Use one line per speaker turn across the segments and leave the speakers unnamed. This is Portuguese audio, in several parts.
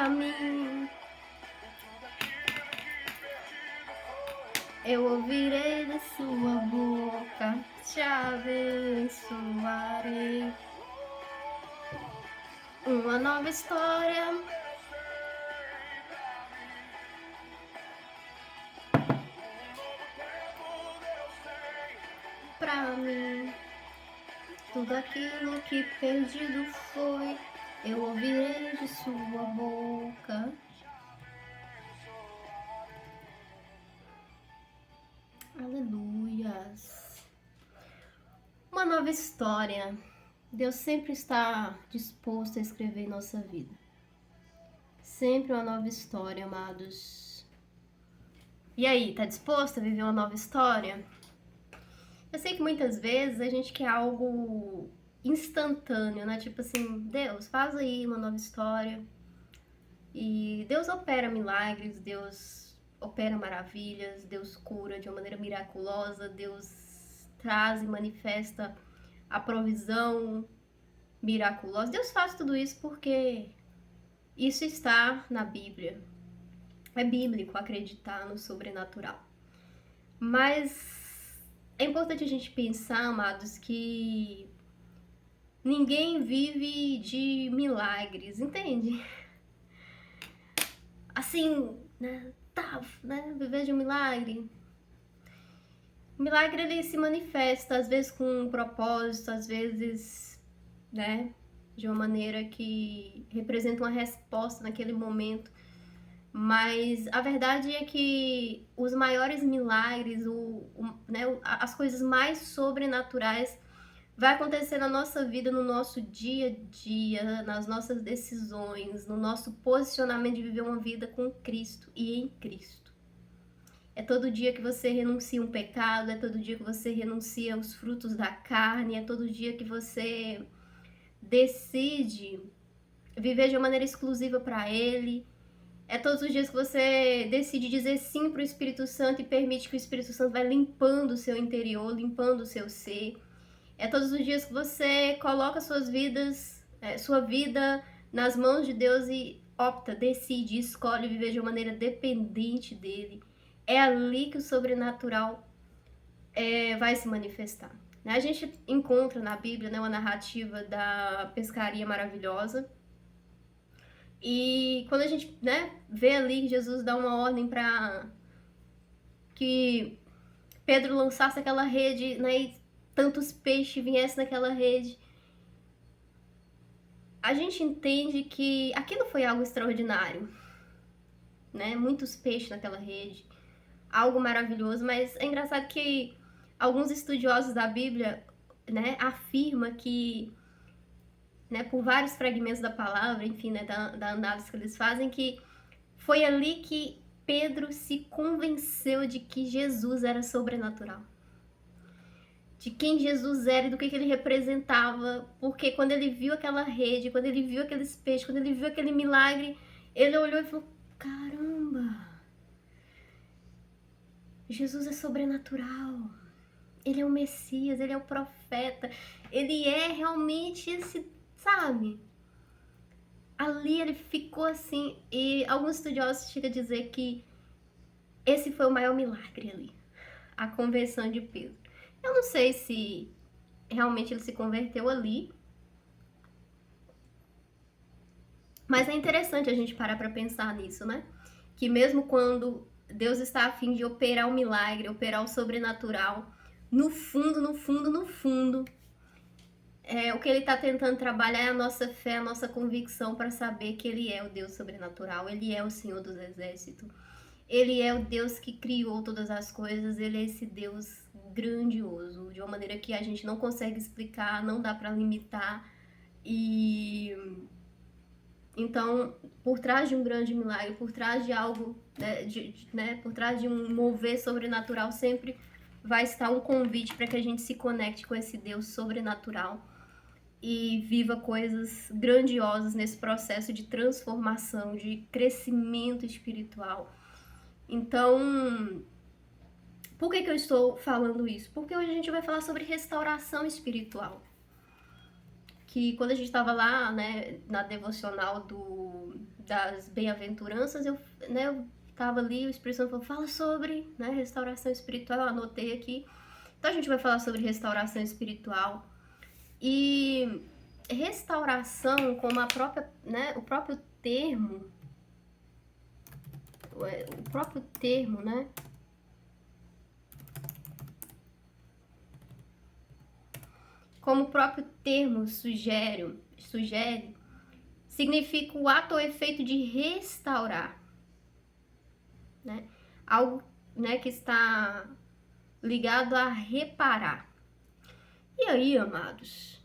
pra mim. Eu ouvirei da sua boca, te abençoarei. Uma nova história. Pra mim, tudo aquilo que perdido foi, eu ouvirei de sua boca. Aleluias. Uma nova história. Deus sempre está disposto a escrever em nossa vida. Sempre uma nova história, amados. E aí, tá disposto a viver uma nova história? Eu sei que muitas vezes a gente quer algo instantâneo, né? Tipo assim, Deus, faz aí uma nova história. E Deus opera milagres, Deus opera maravilhas, Deus cura de uma maneira miraculosa, Deus traz e manifesta a provisão miraculosa. Deus faz tudo isso porque isso está na Bíblia. É bíblico acreditar no sobrenatural. Mas é importante a gente pensar, amados, que ninguém vive de milagres, entende? Assim, né? Viver de um milagre. O milagre, ele se manifesta, às vezes com um propósito, às vezes, né? De uma maneira que representa uma resposta naquele momento. Mas a verdade é que os maiores milagres, as coisas mais sobrenaturais vai acontecer na nossa vida, no nosso dia a dia, nas nossas decisões, no nosso posicionamento de viver uma vida com Cristo e em Cristo. É todo dia que você renuncia um pecado, é todo dia que você renuncia os frutos da carne, é todo dia que você decide viver de uma maneira exclusiva para Ele. É todos os dias que você decide dizer sim para o Espírito Santo e permite que o Espírito Santo vai limpando o seu interior, limpando o seu ser. É todos os dias que você coloca sua vida nas mãos de Deus e opta, decide, escolhe viver de uma maneira dependente dele. É ali que o sobrenatural vai se manifestar. A gente encontra na Bíblia, né, uma narrativa da pescaria maravilhosa. E quando a gente, né, vê ali que Jesus dá uma ordem para que Pedro lançasse aquela rede, né, e tantos peixes viessem naquela rede, a gente entende que aquilo foi algo extraordinário, né? Muitos peixes naquela rede, algo maravilhoso, mas é engraçado que alguns estudiosos da Bíblia, né, afirmam que, né, por vários fragmentos da palavra, enfim, né, da análise que eles fazem, que foi ali que Pedro se convenceu de que Jesus era sobrenatural. De quem Jesus era e do que ele representava, porque quando ele viu aquela rede, quando ele viu aqueles peixes, quando ele viu aquele milagre, ele olhou e falou, caramba, Jesus é sobrenatural, ele é o Messias, ele é o profeta, ele é realmente esse, sabe? Ali ele ficou assim, e alguns estudiosos chegam a dizer que esse foi o maior milagre ali, a conversão de Pedro. Eu não sei se realmente ele se converteu ali, mas é interessante a gente parar para pensar nisso, né? Que mesmo quando Deus está a fim de operar o milagre, operar o sobrenatural, no fundo, o que ele está tentando trabalhar é a nossa fé, a nossa convicção para saber que ele é o Deus sobrenatural, ele é o Senhor dos Exércitos, ele é o Deus que criou todas as coisas, ele é esse Deus grandioso, de uma maneira que a gente não consegue explicar, não dá para limitar. E então, por trás de um grande milagre, por trás de algo, por trás de um mover sobrenatural, sempre vai estar um convite para que a gente se conecte com esse Deus sobrenatural e viva coisas grandiosas nesse processo de transformação, de crescimento espiritual. Então, por que eu estou falando isso? Porque hoje a gente vai falar sobre restauração espiritual. Que quando a gente estava lá, né, na devocional das bem-aventuranças, eu tava ali, o Espírito Santo falou, fala sobre, né, restauração espiritual, eu anotei aqui. Então a gente vai falar sobre restauração espiritual. E restauração, como a própria, né, o próprio termo, né, como o próprio termo sugere, significa o ato ou efeito de restaurar, né? Algo, né, que está ligado a reparar. E aí, amados?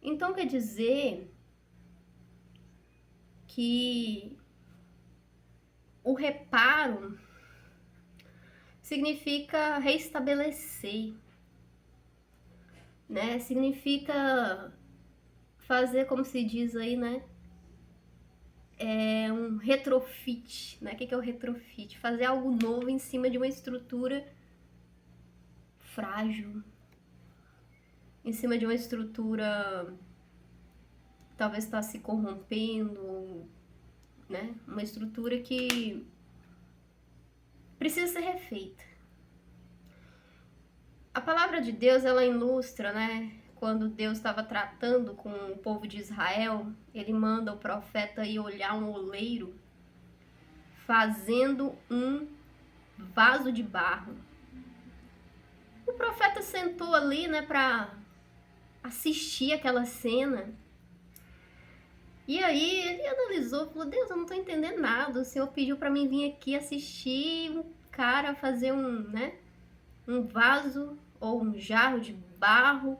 Então quer dizer que o reparo significa restabelecer, né? Significa fazer, como se diz aí, né? Um retrofit, né? O que é o retrofit? Fazer algo novo em cima de uma estrutura frágil, em cima de uma estrutura que talvez está se corrompendo, né? Uma estrutura que precisa ser refeita. A palavra de Deus, ela ilustra, né? Quando Deus estava tratando com o povo de Israel, ele manda o profeta ir olhar um oleiro fazendo um vaso de barro. O profeta sentou ali, né, para assistir aquela cena. E aí ele analisou, falou: Deus, eu não tô entendendo nada. O Senhor pediu para mim vir aqui assistir um cara fazer um vaso ou um jarro de barro.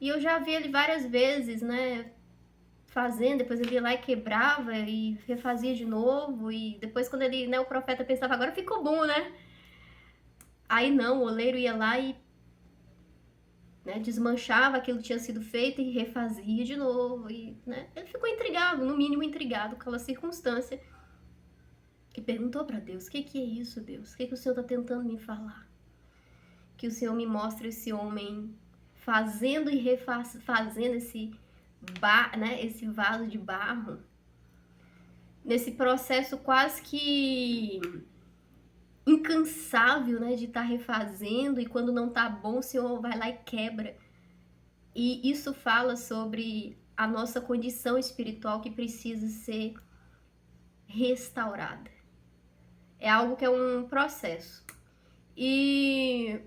E eu já vi ele várias vezes, né, fazendo, depois ele ia lá e quebrava e refazia de novo, e depois quando ele, né, o profeta pensava, agora ficou bom, né? Aí não, o oleiro ia lá e, né, desmanchava aquilo que tinha sido feito e refazia de novo, e, né, ele ficou intrigado, no mínimo intrigado com aquela circunstância, que perguntou para Deus, o que é isso, Deus? O que o Senhor está tentando me falar? Que o Senhor me mostra esse homem fazendo e refazendo esse vaso de barro, nesse processo quase que incansável, né, de estar refazendo, e quando não tá bom, o Senhor vai lá e quebra. E isso fala sobre a nossa condição espiritual que precisa ser restaurada. É algo que é um processo. E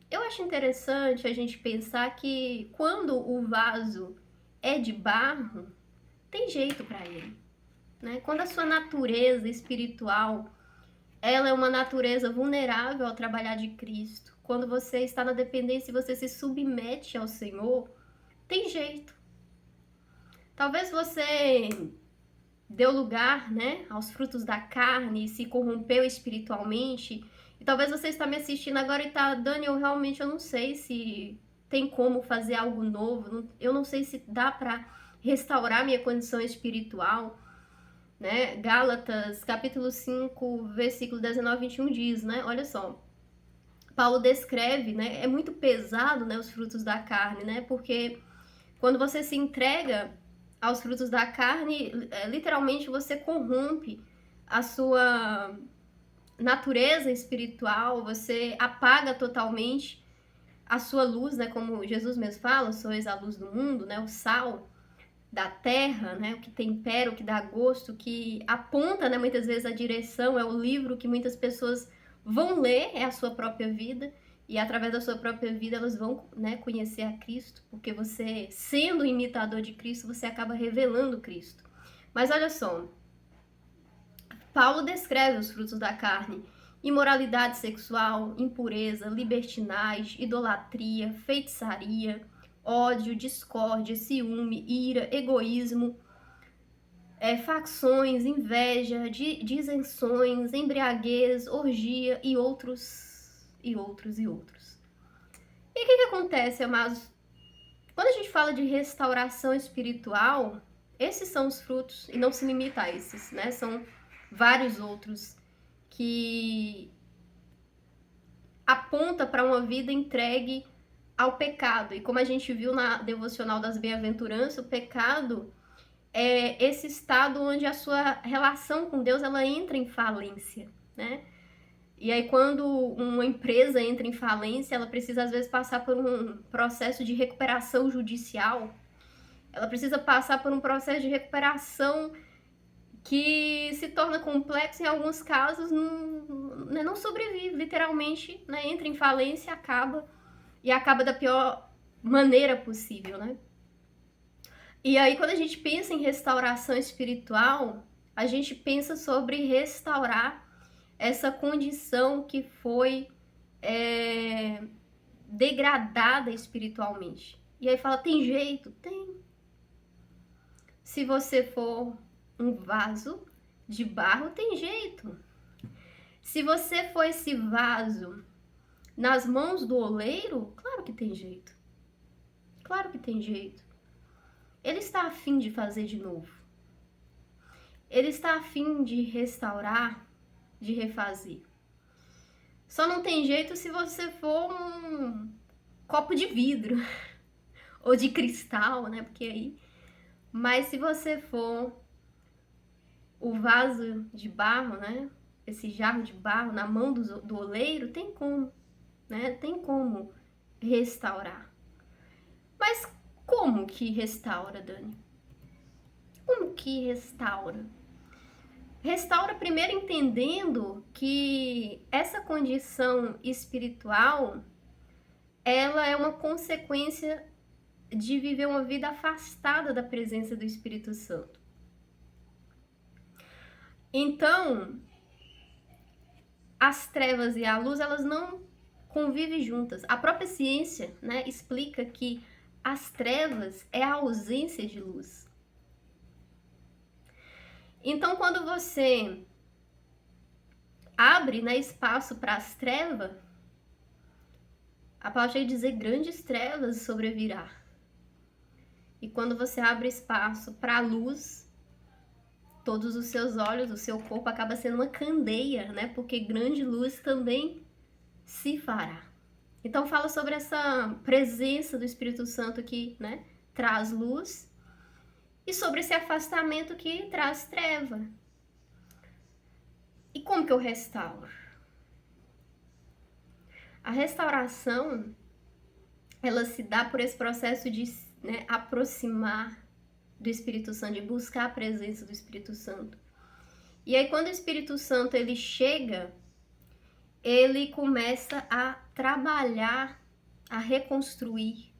eu acho interessante a gente pensar que quando o vaso é de barro, tem jeito para ele, né? Quando a sua natureza espiritual, ela é uma natureza vulnerável ao trabalhar de Cristo, quando você está na dependência e você se submete ao Senhor, tem jeito. Talvez você deu lugar, né, aos frutos da carne e se corrompeu espiritualmente. E talvez você está me assistindo agora e tá, Dani, eu não sei se tem como fazer algo novo, eu não sei se dá para restaurar minha condição espiritual, né? Gálatas, capítulo 5, versículo 19 e 21 diz, né? Olha só, Paulo descreve, né? É muito pesado, né, os frutos da carne, né? Porque quando você se entrega aos frutos da carne, literalmente você corrompe a sua natureza espiritual, você apaga totalmente a sua luz, né? Como Jesus mesmo fala, sois a luz do mundo, né? O sal da terra, né? O que tempera, o que dá gosto, o que aponta, né, muitas vezes a direção, é o livro que muitas pessoas vão ler, é a sua própria vida, e através da sua própria vida elas vão, né, conhecer a Cristo, porque você, sendo imitador de Cristo, você acaba revelando Cristo. Mas olha só, Paulo descreve os frutos da carne: imoralidade sexual, impureza, libertinagem, idolatria, feitiçaria, ódio, discórdia, ciúme, ira, egoísmo, facções, inveja, disenções, embriaguez, orgia e outros, e outros, e outros. E o que acontece, amados? Quando a gente fala de restauração espiritual, esses são os frutos, e não se limita a esses, né? São vários outros que aponta para uma vida entregue ao pecado. E como a gente viu na devocional das bem-aventuranças, o pecado, é esse estado onde a sua relação com Deus ela entra em falência, né? E aí quando uma empresa entra em falência, ela precisa às vezes passar por um processo de recuperação judicial. Ela precisa passar por um processo de recuperação que se torna complexo em alguns casos, não sobrevive, literalmente, né? Entra em falência, acaba da pior maneira possível, né? E aí, quando a gente pensa em restauração espiritual, a gente pensa sobre restaurar essa condição que foi degradada espiritualmente. E aí fala, tem jeito? Tem. Se você for um vaso de barro, tem jeito. Se você for esse vaso nas mãos do oleiro, claro que tem jeito. Claro que tem jeito. Ele está a fim de fazer de novo. Ele está a fim de restaurar, de refazer. Só não tem jeito se você for um copo de vidro ou de cristal, né? Porque aí. Mas se você for o vaso de barro, né? Esse jarro de barro na mão do oleiro, tem como, né? Tem como restaurar. Mas como que restaura, Dani? Como que restaura? Restaura primeiro entendendo que essa condição espiritual, ela é uma consequência de viver uma vida afastada da presença do Espírito Santo. Então, as trevas e a luz, elas não convivem juntas. A própria ciência, né, explica que as trevas é a ausência de luz. Então, quando você abre, né, espaço para as trevas, a palavra chega a dizer grandes trevas sobrevirá. E quando você abre espaço para a luz, todos os seus olhos, o seu corpo acaba sendo uma candeia, né? Porque grande luz também se fará. Então fala sobre essa presença do Espírito Santo que, né, traz luz e sobre esse afastamento que traz treva. E como que eu restauro? A restauração, ela se dá por esse processo de, né, aproximar do Espírito Santo, de buscar a presença do Espírito Santo. E aí quando o Espírito Santo ele chega, ele começa a trabalhar, a reconstruir.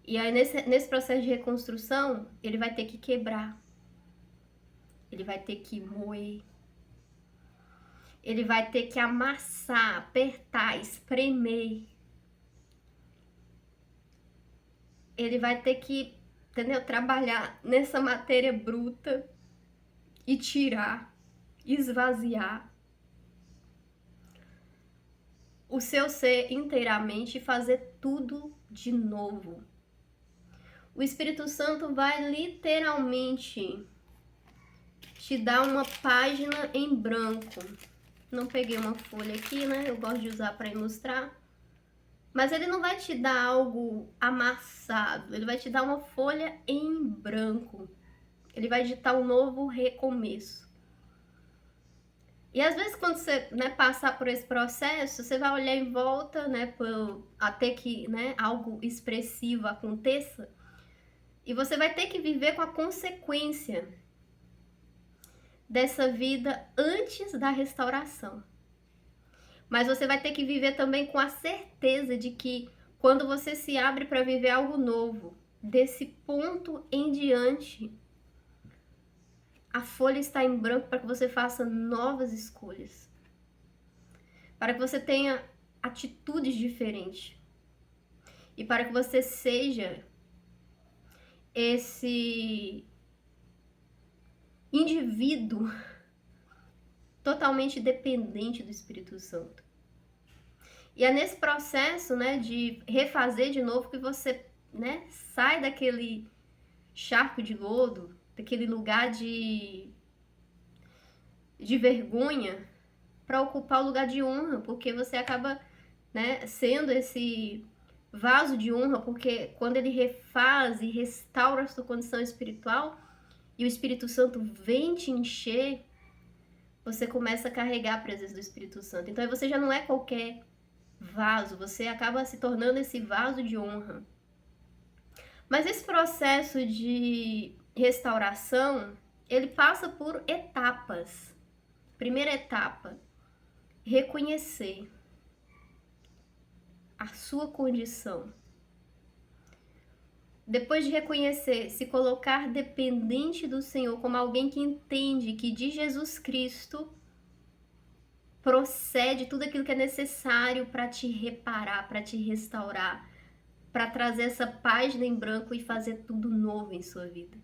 E aí nesse processo de reconstrução, ele vai ter que quebrar, ele vai ter que moer, ele vai ter que amassar, apertar, espremer. Ele vai ter que, entendeu? Trabalhar nessa matéria bruta e tirar, esvaziar o seu ser inteiramente e fazer tudo de novo. O Espírito Santo vai literalmente te dar uma página em branco. Não peguei uma folha aqui, né? Eu gosto de usar para ilustrar. Mas ele não vai te dar algo amassado, ele vai te dar uma folha em branco. Ele vai ditar um novo recomeço. E às vezes quando você, né, passar por esse processo, você vai olhar em volta, né, até que, né, algo expressivo aconteça. E você vai ter que viver com a consequência dessa vida antes da restauração. Mas você vai ter que viver também com a certeza de que quando você se abre para viver algo novo, desse ponto em diante, a folha está em branco para que você faça novas escolhas. Para que você tenha atitudes diferentes. E para que você seja esse indivíduo totalmente dependente do Espírito Santo. E é nesse processo, né, de refazer de novo que você, né, sai daquele charco de lodo, daquele lugar de vergonha, para ocupar o lugar de honra, porque você acaba, né, sendo esse vaso de honra, porque quando ele refaz e restaura a sua condição espiritual e o Espírito Santo vem te encher, você começa a carregar a presença do Espírito Santo. Então aí você já não é qualquer vaso, você acaba se tornando esse vaso de honra. Mas esse processo de restauração, ele passa por etapas. Primeira etapa, reconhecer a sua condição. Depois de reconhecer, se colocar dependente do Senhor, como alguém que entende que de Jesus Cristo procede tudo aquilo que é necessário para te reparar, para te restaurar, para trazer essa página em branco e fazer tudo novo em sua vida.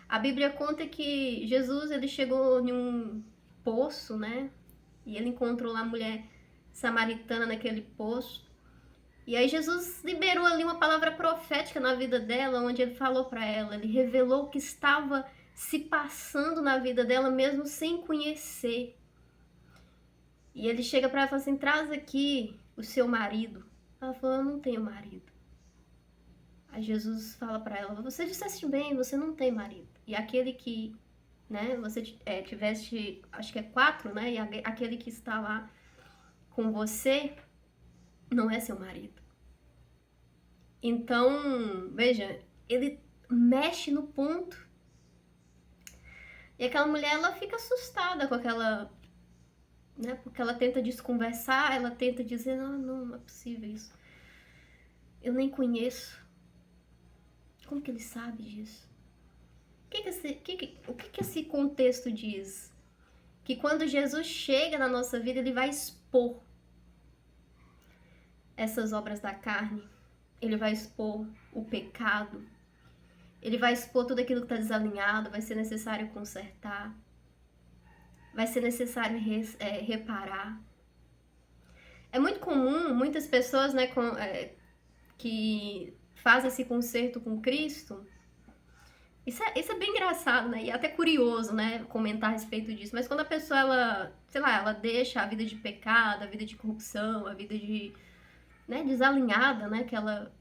A Bíblia conta que Jesus, ele chegou em um poço, né? E ele encontrou lá a mulher samaritana naquele poço. E aí Jesus liberou ali uma palavra profética na vida dela, onde ele falou para ela, ele revelou o que estava se passando na vida dela mesmo sem conhecer. E ele chega para ela e fala assim, traz aqui o seu marido. Ela falou, eu não tenho marido. Aí Jesus fala para ela, você disseste bem, você não tem marido. E aquele que, né, você tiveste, acho que é 4, né, e aquele que está lá com você não é seu marido. Então, veja, ele mexe no ponto. E aquela mulher, ela fica assustada com aquela, né, porque ela tenta desconversar, ela tenta dizer, não é possível isso. Eu nem conheço. Como que ele sabe disso? O que esse contexto diz? Que quando Jesus chega na nossa vida, ele vai expor essas obras da carne. Ele vai expor o pecado. Ele vai expor tudo aquilo que está desalinhado. Vai ser necessário consertar. Vai ser necessário reparar. É muito comum, muitas pessoas, né, que fazem esse conserto com Cristo. Isso é bem engraçado, né? E até curioso, né? Comentar a respeito disso. Mas quando a pessoa, ela, sei lá, ela deixa a vida de pecado, a vida de corrupção, a vida de, né, desalinhada, né? Que ela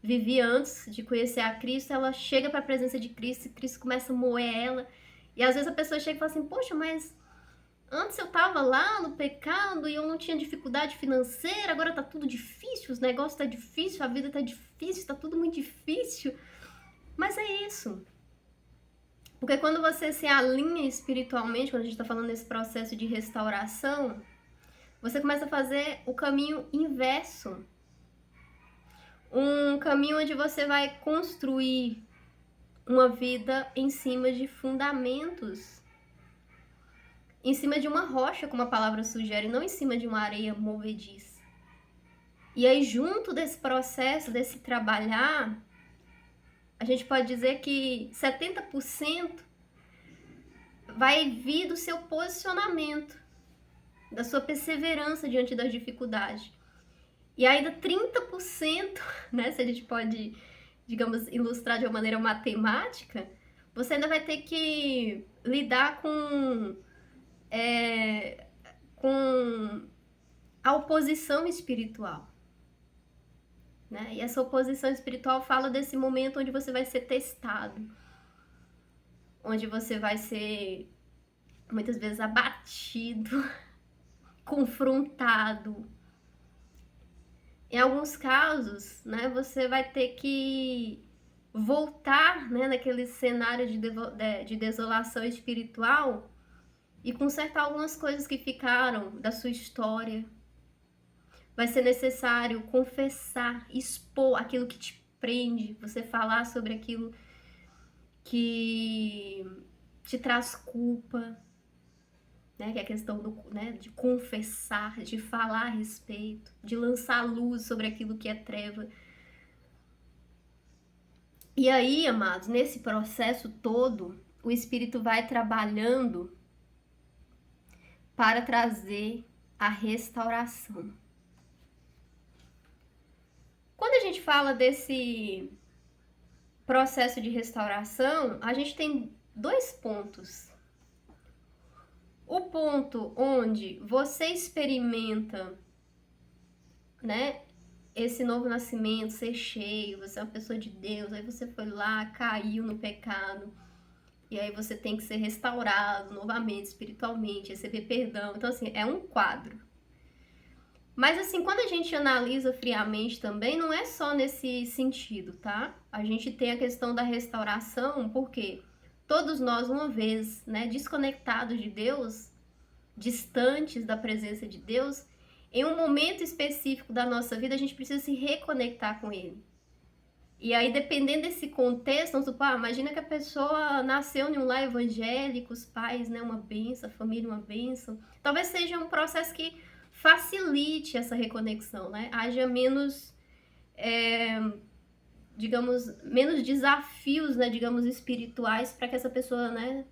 vivia antes de conhecer a Cristo, ela chega para a presença de Cristo e Cristo começa a moer ela. E às vezes a pessoa chega e fala assim, poxa, mas antes eu tava lá no pecado e eu não tinha dificuldade financeira, agora tá tudo difícil, os negócios tá difícil, a vida tá difícil, tá tudo muito difícil. Mas é isso. Porque quando você se alinha espiritualmente, quando a gente está falando nesse processo de restauração, você começa a fazer o caminho inverso. Um caminho onde você vai construir uma vida em cima de fundamentos. Em cima de uma rocha, como a palavra sugere, não em cima de uma areia movediça. E aí, junto desse processo, desse trabalhar, a gente pode dizer que 70% vai vir do seu posicionamento, da sua perseverança diante das dificuldades. E ainda 30%, né, se a gente pode, digamos, ilustrar de uma maneira matemática, você ainda vai ter que lidar com a oposição espiritual. Né? E essa oposição espiritual fala desse momento onde você vai ser testado, onde você vai ser muitas vezes abatido, confrontado. Em alguns casos, né, você vai ter que voltar, né, naquele cenário de desolação espiritual e consertar algumas coisas que ficaram da sua história. Vai ser necessário confessar, expor aquilo que te prende, você falar sobre aquilo que te traz culpa, né? Que é a questão né, de confessar, de falar a respeito, de lançar luz sobre aquilo que é treva. E aí, amados, nesse processo todo, o Espírito vai trabalhando para trazer a restauração. Quando a gente fala desse processo de restauração, a gente tem 2 pontos. O ponto onde você experimenta, né, esse novo nascimento, ser cheio, você é uma pessoa de Deus, aí você foi lá, caiu no pecado, e aí você tem que ser restaurado novamente, espiritualmente, receber perdão. Então, assim, é um quadro. Mas, assim, quando a gente analisa friamente também, não é só nesse sentido, tá? A gente tem a questão da restauração, porque todos nós, uma vez, né, desconectados de Deus, distantes da presença de Deus, em um momento específico da nossa vida, a gente precisa se reconectar com Ele. E aí, dependendo desse contexto, vamos supor, imagina que a pessoa nasceu em um lar evangélico, os pais, né, uma bênção, a família, uma bênção. Talvez seja um processo que facilite essa reconexão, né? Haja menos, digamos, menos desafios, né, digamos, espirituais para que essa pessoa, né,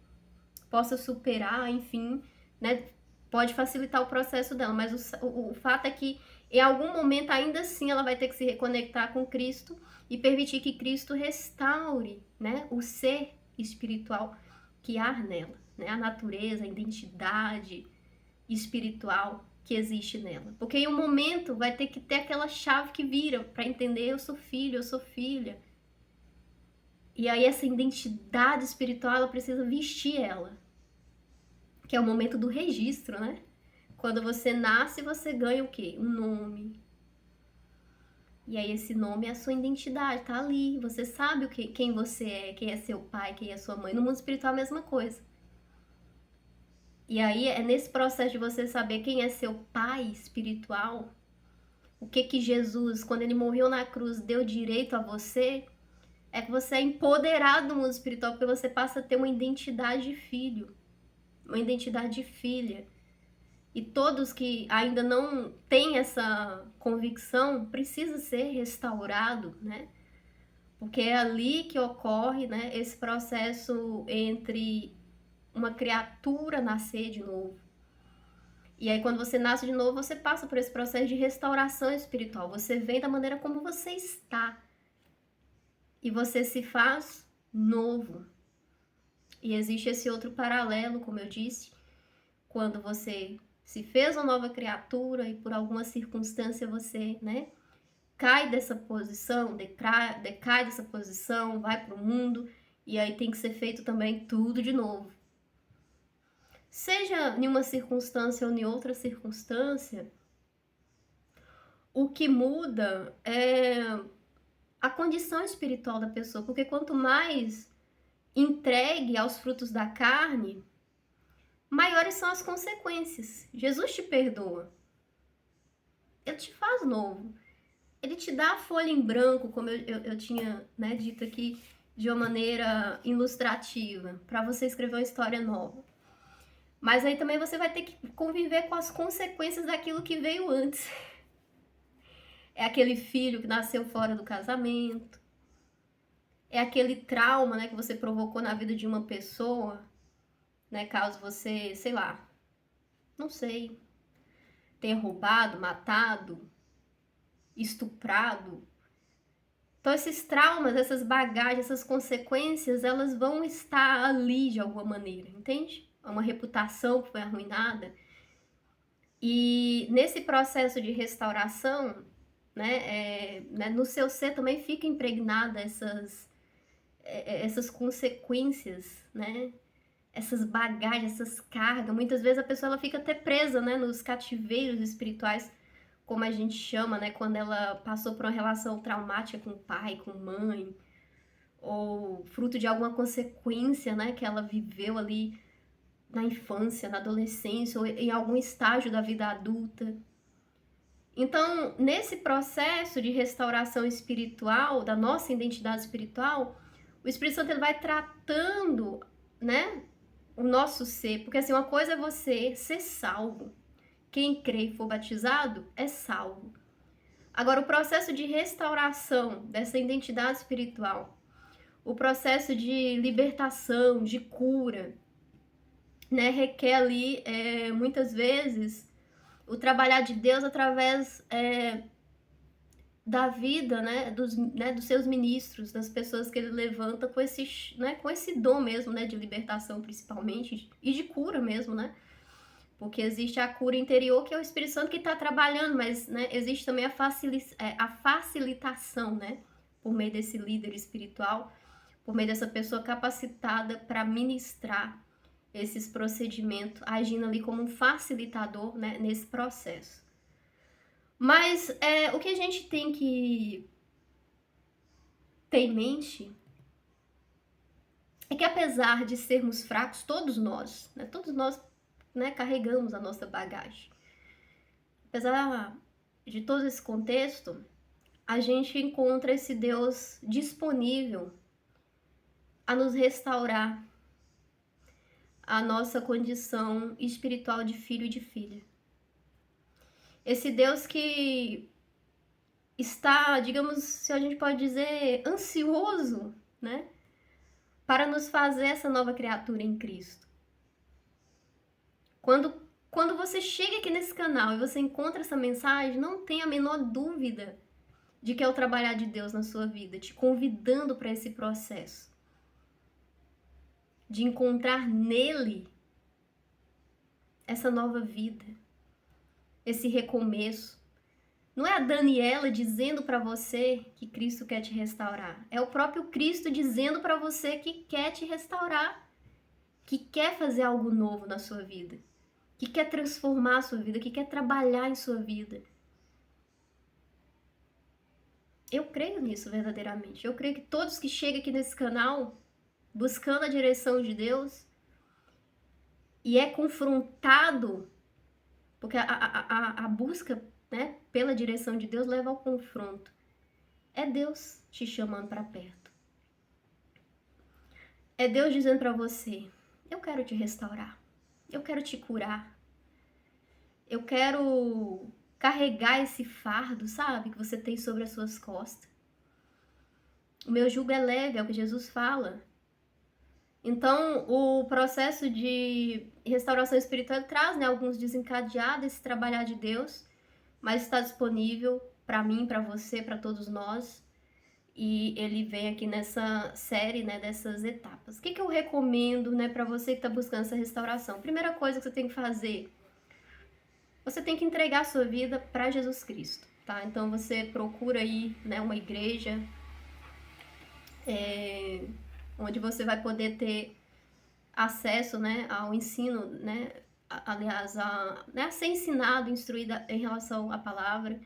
possa superar, enfim, né? Pode facilitar o processo dela, mas o fato é que em algum momento ainda assim ela vai ter que se reconectar com Cristo e permitir que Cristo restaure, né, o ser espiritual que há nela, né, a natureza, a identidade espiritual que existe nela. Porque em um momento vai ter que ter aquela chave que vira para entender eu sou filho, eu sou filha. E aí essa identidade espiritual ela precisa vestir ela, que é o momento do registro, né? Quando você nasce, você ganha o quê? Um nome. E aí esse nome é a sua identidade, tá ali. Você sabe quem você é, quem é seu pai, quem é sua mãe. No mundo espiritual é a mesma coisa. E aí é nesse processo de você saber quem é seu pai espiritual, o que Jesus, quando ele morreu na cruz, deu direito a você, é que você é empoderado no mundo espiritual, porque você passa a ter uma identidade de filho, uma identidade de filha. E todos que ainda não têm essa convicção precisa ser restaurado, né? Porque é ali que ocorre, né, esse processo entre uma criatura nascer de novo. E aí quando você nasce de novo, você passa por esse processo de restauração espiritual. Você vem da maneira como você está. E você se faz novo. E existe esse outro paralelo, como eu disse, quando você se fez uma nova criatura e por alguma circunstância você, né, cai dessa posição, decai dessa posição, vai para o mundo, e aí tem que ser feito também tudo de novo. Seja em uma circunstância ou em outra circunstância, o que muda é a condição espiritual da pessoa, porque quanto mais entregue aos frutos da carne, maiores são as consequências. Jesus te perdoa. Ele te faz novo. Ele te dá a folha em branco, como eu tinha, né, dito aqui de uma maneira ilustrativa, para você escrever uma história nova. Mas aí também você vai ter que conviver com as consequências daquilo que veio antes. É aquele filho que nasceu fora do casamento. É aquele trauma, né, que você provocou na vida de uma pessoa, né, caso você, sei lá, não sei, tenha roubado, matado, estuprado. Então esses traumas, essas bagagens, essas consequências, elas vão estar ali de alguma maneira, entende? Uma reputação que foi arruinada. E nesse processo de restauração, né, no seu ser também fica impregnada essas consequências, né? Essas bagagens, essas cargas. Muitas vezes a pessoa ela fica até presa, né, nos cativeiros espirituais, como a gente chama, né, quando ela passou por uma relação traumática com o pai, com mãe, ou fruto de alguma consequência, né, que ela viveu ali na infância, na adolescência, ou em algum estágio da vida adulta. Então, nesse processo de restauração espiritual, da nossa identidade espiritual, o Espírito Santo ele vai tratando, né, o nosso ser, porque assim, uma coisa é você ser salvo. Quem crê e for batizado é salvo. Agora, o processo de restauração dessa identidade espiritual, o processo de libertação, de cura, né, requer ali, muitas vezes, o trabalhar de Deus através da vida, né, dos seus ministros, das pessoas que ele levanta com esse dom mesmo, né, de libertação principalmente, e de cura mesmo, né? Porque existe a cura interior, que é o Espírito Santo que está trabalhando, mas, né, existe também a facilitação, né, por meio desse líder espiritual, por meio dessa pessoa capacitada para ministrar esses procedimentos, agindo ali como um facilitador, né, nesse processo. Mas o que a gente tem que ter em mente é que, apesar de sermos fracos, todos nós, né, carregamos a nossa bagagem. Apesar de todo esse contexto, a gente encontra esse Deus disponível a nos restaurar a nossa condição espiritual de filho e de filha. Esse Deus que está, digamos, se a gente pode dizer, ansioso, né, para nos fazer essa nova criatura em Cristo. Quando você chega aqui nesse canal e você encontra essa mensagem, não tenha a menor dúvida de que é o trabalhar de Deus na sua vida, te convidando para esse processo de encontrar nele essa nova vida, esse recomeço. Não é a Daniela dizendo para você que Cristo quer te restaurar. É o próprio Cristo dizendo para você que quer te restaurar, que quer fazer algo novo na sua vida, que quer transformar a sua vida, que quer trabalhar em sua vida. Eu creio nisso verdadeiramente. Eu creio que todos que chegam aqui nesse canal buscando a direção de Deus e é confrontado, porque a busca, né, pela direção de Deus leva ao confronto. É Deus te chamando para perto. É Deus dizendo para você: eu quero te restaurar, eu quero te curar, eu quero carregar esse fardo, sabe, que você tem sobre as suas costas. O meu jugo é leve, é o que Jesus fala. Então, o processo de restauração espiritual traz, né, alguns desencadeados, esse trabalhar de Deus, mas está disponível para mim, para você, para todos nós. E ele vem aqui nessa série, né, dessas etapas. O que eu recomendo, né, para você que está buscando essa restauração? Primeira coisa que você tem que fazer, você tem que entregar a sua vida para Jesus Cristo, tá? Então você procura aí, né, uma igreja onde você vai poder ter acesso, né, ao ensino, né, aliás, né, a ser ensinado, instruído em relação à palavra.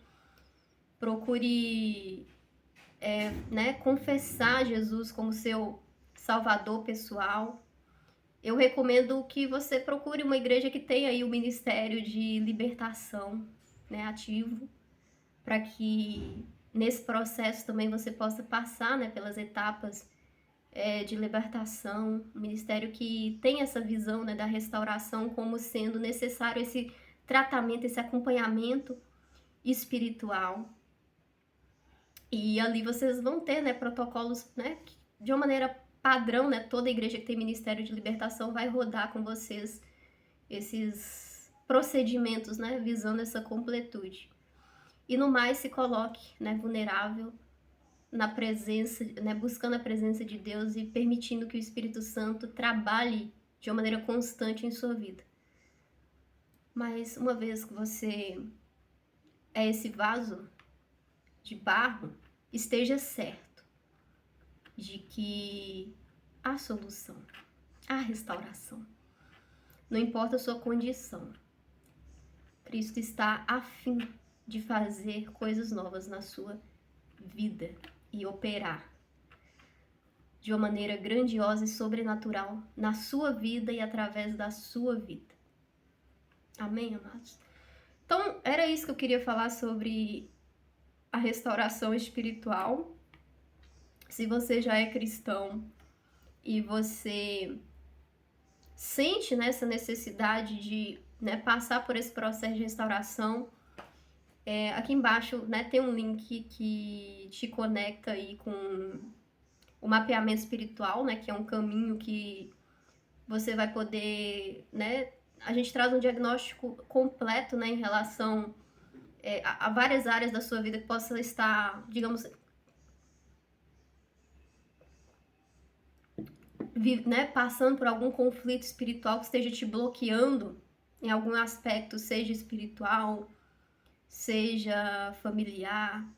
Procure né, confessar Jesus como seu salvador pessoal. Eu recomendo que você procure uma igreja que tenha aí o ministério de libertação, né, ativo, para que nesse processo também você possa passar, né, pelas etapas de libertação, um ministério que tem essa visão, né, da restauração como sendo necessário esse tratamento, esse acompanhamento espiritual. E ali vocês vão ter, né, protocolos, né, de uma maneira padrão, né, toda igreja que tem ministério de libertação vai rodar com vocês esses procedimentos, né, visando essa completude. E no mais se coloque, né, vulnerável na presença, né, buscando a presença de Deus e permitindo que o Espírito Santo trabalhe de uma maneira constante em sua vida. Mas uma vez que você é esse vaso de barro, esteja certo de que há solução, há restauração. Não importa a sua condição, Cristo está a fim de fazer coisas novas na sua vida e operar de uma maneira grandiosa e sobrenatural na sua vida e através da sua vida. Amém, amados? Então, era isso que eu queria falar sobre a restauração espiritual. Se você já é cristão e você sente, né, essa necessidade de, né, passar por esse processo de restauração, aqui embaixo, né, tem um link que te conecta aí com o mapeamento espiritual, né, que é um caminho que você vai poder, né, a gente traz um diagnóstico completo, né, em relação a várias áreas da sua vida que possa estar, digamos, né, passando por algum conflito espiritual que esteja te bloqueando, em algum aspecto, seja espiritual, seja familiar,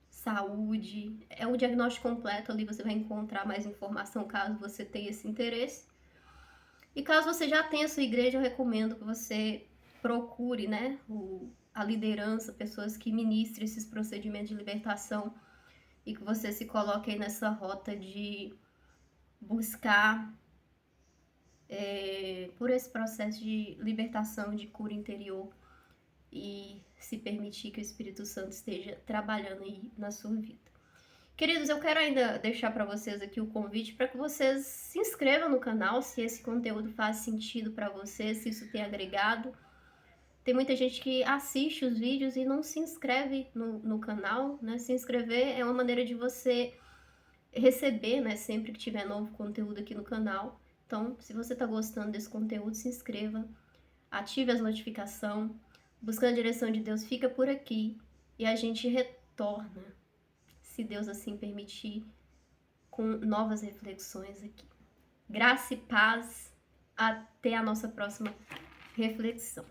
saúde. É o diagnóstico completo, ali você vai encontrar mais informação caso você tenha esse interesse. E caso você já tenha a sua igreja, eu recomendo que você procure, né, a liderança, pessoas que ministrem esses procedimentos de libertação e que você se coloque aí nessa rota de buscar por esse processo de libertação, de cura interior e se permitir que o Espírito Santo esteja trabalhando aí na sua vida. Queridos, eu quero ainda deixar para vocês aqui o convite para que vocês se inscrevam no canal, se esse conteúdo faz sentido para vocês, se isso tem agregado. Tem muita gente que assiste os vídeos e não se inscreve no canal, né? Se inscrever é uma maneira de você receber, né, sempre que tiver novo conteúdo aqui no canal. Então, se você está gostando desse conteúdo, se inscreva, ative as notificações, buscando a direção de Deus, fica por aqui e a gente retorna, se Deus assim permitir, com novas reflexões aqui. Graça e paz, até a nossa próxima reflexão.